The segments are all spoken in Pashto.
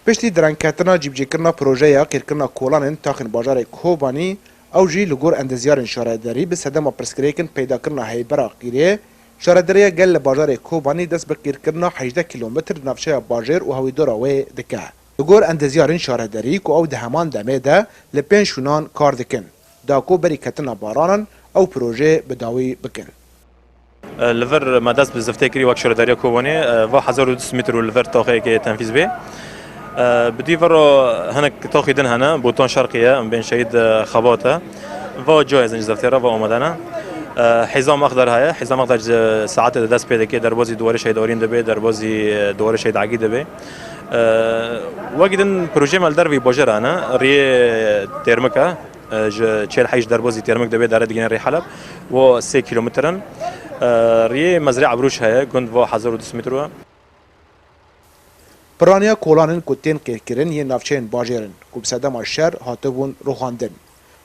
پشتی درنکتنا جیبجیکرنا پروژه یا کرکرنا کولان تاخن بازار کوبانی او جی لگور اندزیار شارداری به صدم پرسکریکن پیدا کرنا هیبرا قیره شارداری گل بازار کوبانی دست به کرکرنا 18 کیلومتر نفشه بازار و هوی دوراوی دکه لگور اندزیار شارداری کو او دهمان دمه ده لپین شونان کار دکن داکو بری کتنا بارانن او پروژه بداوی بکن لفر مدرسة بالزفتكري وكشر داريا كوباني و 1200 متر لفر تاخي كي تنفيذ به بدي فرو هناك تاخي دن هنا بوتون شرقية بين شهيد خباته و جاهز انج زفتيرا و آمدنا حزام اخضر هيا حزام اخضر ساعات دست بيده كي دربازي دوار شهيد اورين دبي دربازي دوار شهيد عقيد دبي وقدن بروجي مال دربي باجر انا ري تيرمكا 48 دربازي تيرمك دبي دار دينا ري حلب و 3 كيلومترن ري مزرعه بروش هيا كنت و 1200 متر پرانیا کولانن کوتین کرکرین یه نافچین باجرن کو بسدم شهر هاتبون روخاندن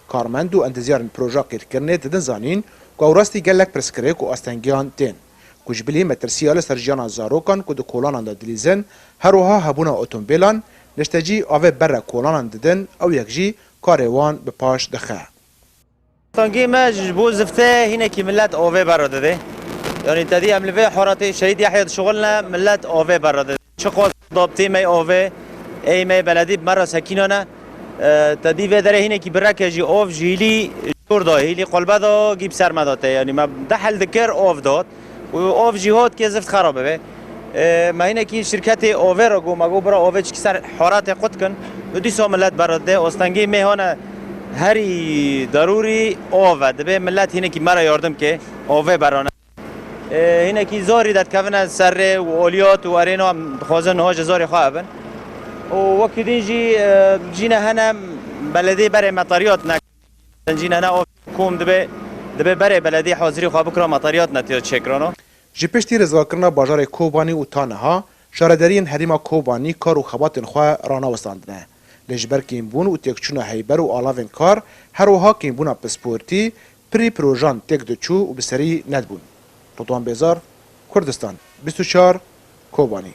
کارمند و انتظارن پروژه کرکرنه ددن زانین کو راستی گلک پرسکریک و استنگیان تین کوجبلی مترسیال سرجان زاروکان کو د کولانن د دلیزن هروها هبونا اتومبیلان نشتجی اوه بر کولانن ددن او یکجی کاروان به پاش دخه تانگی مج بو زفته هنا کی ملت اوه برادده یعنی تدی عمل حارات شهید یحیی شغلنا ملت اوه برادده شقاط ضابطي ماي اوفي اي ماي بلدي مره سكينونه تدي في دره هنا كي برك جي اوف جيلي جوردا هيلي قلبه دا جيب سر مداته يعني ما دحل ذكر اوف دات و اوف جهات كي زفت خرابه به ما هنا كي شركه اوفر جو ما جو برا اوفيتش كسر حارات قطكن بدي سو ملت براده استنگي مي هنا هري ضروري اوف دبه ملت هنا كي مره ياردم كي اوف برانه هنا کی زاری داد کفن سر و اولیات و ارینا خوازن هاج زاری خوابن و وقتی دینجی جینا هنم بلدی برای مطاریات نک جینا هنا کوم دبه برای بلدی حاضری خواب بکره مطاریات نتیجه چکرانو جپشتی رزواکرنا بازار کوبانی و تانها شاردارین هریما کوبانی کار و خباتن خواه رانا وستاندنه لجبر کیمبون و تکچونا هیبر و آلاوین کار هروها کیمبونا پسپورتی پری پروژان تک دچو و بسری ندبون رضوان بیزار کردستان 24 کوبانی